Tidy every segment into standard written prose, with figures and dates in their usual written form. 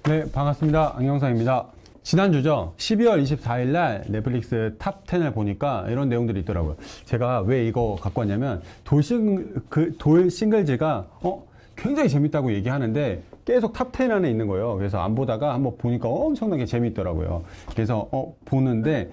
네, 반갑습니다. 안경상입니다. 지난주죠. 12월 24일 날 넷플릭스 탑 10을 보니까 이런 내용들이 있더라고요. 제가 왜 이거 갖고 왔냐면 돌 싱글즈가 굉장히 재밌다고 얘기하는데 계속 탑 10 안에 있는 거예요. 그래서 안 보다가 한번 보니까 엄청나게 재밌더라고요. 그래서 보는데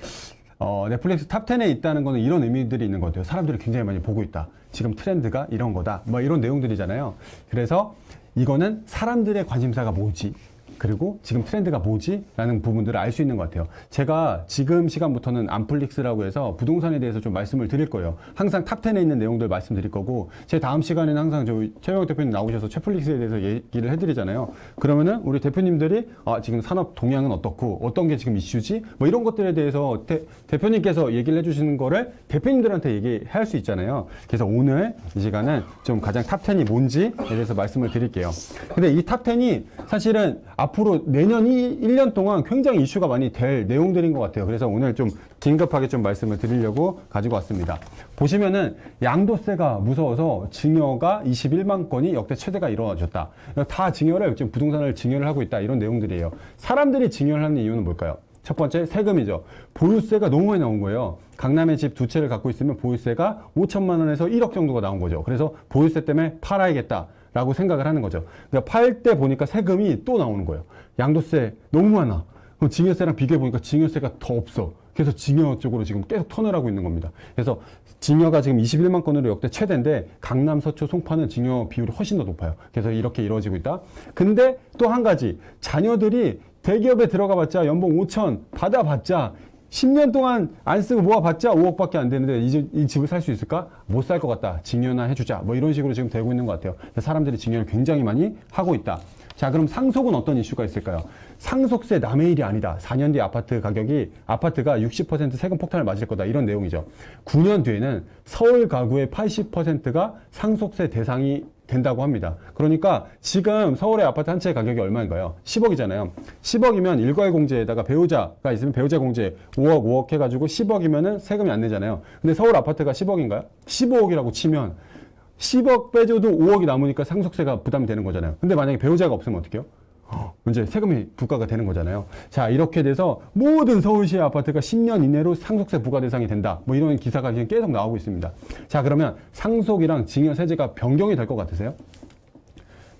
넷플릭스 탑 10에 있다는 거는 이런 의미들이 있는 것 같아요. 사람들이 굉장히 많이 보고 있다. 지금 트렌드가 이런 거다. 뭐 이런 내용들이잖아요. 그래서 이거는 사람들의 관심사가 뭐지? 그리고 지금 트렌드가 뭐지? 라는 부분들을 알 수 있는 것 같아요. 제가 지금 시간부터는 암플릭스라고 해서 부동산에 대해서 좀 말씀을 드릴 거예요. 항상 탑 10에 있는 내용들 말씀드릴 거고, 제 다음 시간에는 항상 저희 최영혁 대표님 나오셔서 최플릭스에 대해서 얘기를 해드리잖아요. 그러면은 우리 대표님들이 지금 산업 동향은 어떻고, 어떤 게 지금 이슈지? 뭐 이런 것들에 대해서 대표님께서 얘기를 해주시는 거를 대표님들한테 얘기할 수 있잖아요. 그래서 오늘 이 시간은 좀 가장 탑 10이 뭔지에 대해서 말씀을 드릴게요. 근데 이 탑 10이 사실은 앞으로 내년 1년 동안 굉장히 이슈가 많이 될 내용들인 것 같아요. 그래서 오늘 좀 긴급하게 좀 말씀을 드리려고 가지고 왔습니다. 보시면은 양도세가 무서워서 증여가 21만 건이 역대 최대가 이루어졌다. 다 증여를, 지금 부동산을 증여를 하고 있다. 이런 내용들이에요. 사람들이 증여를 하는 이유는 뭘까요? 첫 번째, 세금이죠. 보유세가 너무 많이 나온 거예요. 강남에 집 두 채를 갖고 있으면 보유세가 5천만 원에서 1억 정도가 나온 거죠. 그래서 보유세 때문에 팔아야겠다. 라고 생각을 하는 거죠. 그러니까 팔 때 보니까 세금이 또 나오는 거예요. 양도세 너무 많아. 그럼 증여세랑 비교해 보니까 증여세가 더 없어. 그래서 증여 쪽으로 지금 계속 턴을 하고 있는 겁니다. 그래서 증여가 지금 21만 건으로 역대 최대인데 강남, 서초, 송파는 증여 비율이 훨씬 더 높아요. 그래서 이렇게 이루어지고 있다. 근데 또 한 가지, 자녀들이 대기업에 들어가 봤자 연봉 5천 받아봤자 10년 동안 안 쓰고 모아봤자 5억밖에 안 되는데 이 집을 살 수 있을까? 못 살 것 같다. 증여나 해주자. 뭐 이런 식으로 지금 되고 있는 것 같아요. 사람들이 증여를 굉장히 많이 하고 있다. 자, 그럼 상속은 어떤 이슈가 있을까요? 상속세 남의 일이 아니다. 4년 뒤에 아파트가 60% 세금 폭탄을 맞을 거다. 이런 내용이죠. 9년 뒤에는 서울 가구의 80%가 상속세 대상이 된다고 합니다. 그러니까 지금 서울의 아파트 한 채 가격이 얼마인가요? 10억이잖아요. 10억이면 일괄공제에다가 배우자가 있으면 배우자 공제 5억 해가지고 10억이면은 세금이 안 내잖아요. 근데 서울 아파트가 10억인가요? 15억이라고 치면 10억 빼줘도 5억이 남으니까 상속세가 부담이 되는 거잖아요. 근데 만약에 배우자가 없으면 어떡해요? 이제 세금이 부과가 되는 거잖아요. 자, 이렇게 돼서 모든 서울시의 아파트가 10년 이내로 상속세 부과 대상이 된다. 뭐 이런 기사가 지금 계속 나오고 있습니다. 자, 그러면 상속이랑 증여 세제가 변경이 될 것 같으세요?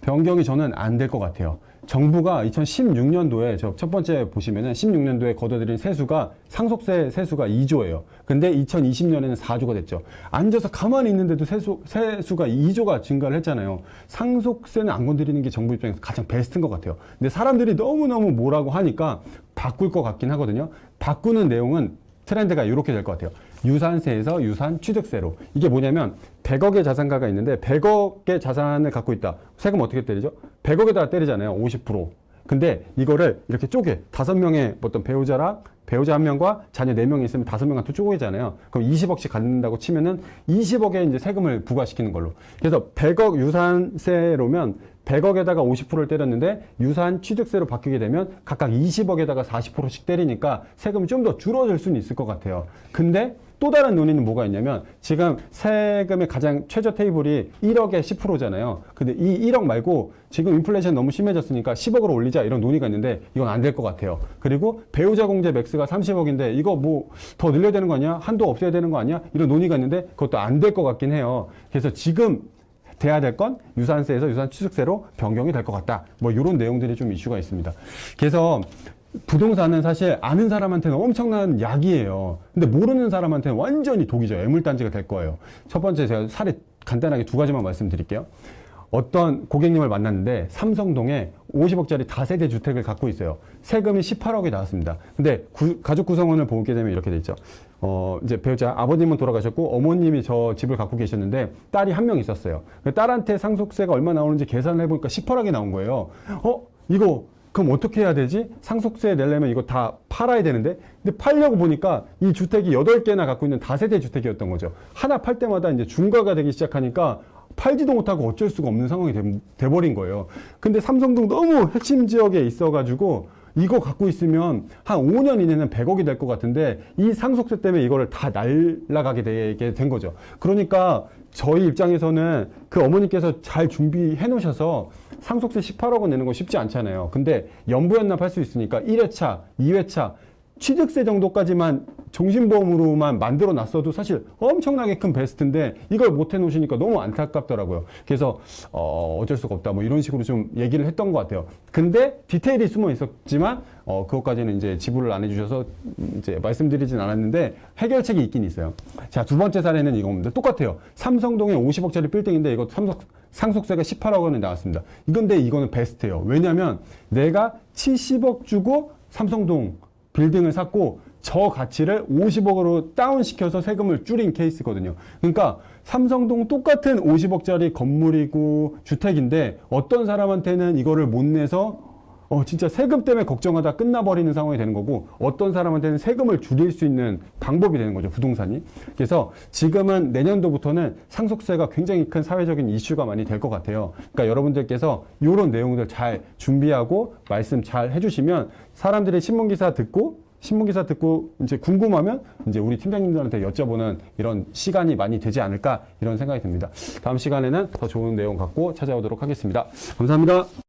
변경이 저는 안 될 것 같아요. 정부가 2016년도에 첫 번째 보시면은 16년도에 걷어들인 세수가 상속세 세수가 2조예요. 근데 2020년에는 4조가 됐죠. 앉아서 가만히 있는데도 세수가 2조가 증가를 했잖아요. 상속세는 안 건드리는 게 정부 입장에서 가장 베스트인 것 같아요. 근데 사람들이 너무너무 뭐라고 하니까 바꿀 것 같긴 하거든요. 바꾸는 내용은 트렌드가 이렇게 될 것 같아요. 유산세에서 유산 취득세로. 이게 뭐냐면 100억의 자산가가 있는데 100억의 자산을 갖고 있다. 세금 어떻게 때리죠? 100억에다가 때리잖아요. 50%. 근데 이거를 이렇게 쪼개. 5명의 어떤 배우자 한 명과 자녀 4명이 있으면 5명한테 쪼개잖아요. 그럼 20억씩 갖는다고 치면은 20억에 이제 세금을 부과시키는 걸로. 그래서 100억 유산세로면 100억에다가 50%를 때렸는데 유산 취득세로 바뀌게 되면 각각 20억에다가 40%씩 때리니까 세금이 좀 더 줄어들 수는 있을 것 같아요. 근데 또 다른 논의는 뭐가 있냐면 지금 세금의 가장 최저 테이블이 1억에 10%잖아요. 근데 이 1억 말고 지금 인플레이션 너무 심해졌으니까 10억으로 올리자 이런 논의가 있는데 이건 안 될 것 같아요. 그리고 배우자 공제 맥스가 30억인데 이거 뭐 더 늘려야 되는 거 아니야? 한도 없애야 되는 거 아니야? 이런 논의가 있는데 그것도 안 될 것 같긴 해요. 그래서 지금 돼야 될 건 유산세에서 유산 취득세로 변경이 될 것 같다. 뭐 이런 내용들이 좀 이슈가 있습니다. 그래서 부동산은 사실 아는 사람한테는 엄청난 약이에요. 근데 모르는 사람한테는 완전히 독이죠. 애물단지가 될 거예요. 첫 번째 제가 사례 간단하게 2가지만 말씀드릴게요. 어떤 고객님을 만났는데 삼성동에 50억짜리 다세대 주택을 갖고 있어요. 세금이 18억이 나왔습니다. 근데 가족 구성원을 보게 되면 이렇게 돼 있죠. 이제 배우자 아버님은 돌아가셨고 어머님이 저 집을 갖고 계셨는데 딸이 한 명 있었어요. 딸한테 상속세가 얼마 나오는지 계산을 해보니까 18억이 나온 거예요. 이거 그럼 어떻게 해야 되지? 상속세 내려면 이거 다 팔아야 되는데. 근데 팔려고 보니까 이 주택이 8개나 갖고 있는 다세대 주택이었던 거죠. 하나 팔 때마다 이제 중과가 되기 시작하니까 팔지도 못하고 어쩔 수가 없는 상황이 돼버린 거예요. 근데 삼성동 너무 핵심 지역에 있어가지고 이거 갖고 있으면 한 5년 이내는 100억이 될 것 같은데 이 상속세 때문에 이거를 다 날라가게 되게 된 거죠. 그러니까 저희 입장에서는 그 어머니께서 잘 준비해 놓으셔서 상속세 18억 원 내는 거 쉽지 않잖아요. 근데 연부연납 할 수 있으니까 1회차, 2회차, 취득세 정도까지만 종신보험으로만 만들어 놨어도 사실 엄청나게 큰 베스트인데 이걸 못 해놓으시니까 너무 안타깝더라고요. 그래서 어쩔 수가 없다 뭐 이런 식으로 좀 얘기를 했던 것 같아요. 근데 디테일이 숨어 있었지만 그것까지는 이제 지불을 안 해주셔서 이제 말씀드리진 않았는데 해결책이 있긴 있어요. 자, 두 번째 사례는 이겁니다. 똑같아요. 삼성동에 50억짜리 빌딩인데 이거 상속세가 18억 원이 나왔습니다. 이거는 베스트예요. 왜냐면 내가 70억 주고 삼성동 빌딩을 샀고 저 가치를 50억으로 다운시켜서 세금을 줄인 케이스거든요. 그러니까 삼성동 똑같은 50억짜리 건물이고 주택인데 어떤 사람한테는 이거를 못 내서 진짜 세금 때문에 걱정하다 끝나버리는 상황이 되는 거고 어떤 사람한테는 세금을 줄일 수 있는 방법이 되는 거죠, 부동산이. 그래서 지금은 내년도부터는 상속세가 굉장히 큰 사회적인 이슈가 많이 될 것 같아요. 그러니까 여러분들께서 이런 내용들 잘 준비하고 말씀 잘 해주시면 사람들이 신문기사 듣고 이제 궁금하면 이제 우리 팀장님들한테 여쭤보는 이런 시간이 많이 되지 않을까 이런 생각이 듭니다. 다음 시간에는 더 좋은 내용 갖고 찾아오도록 하겠습니다. 감사합니다.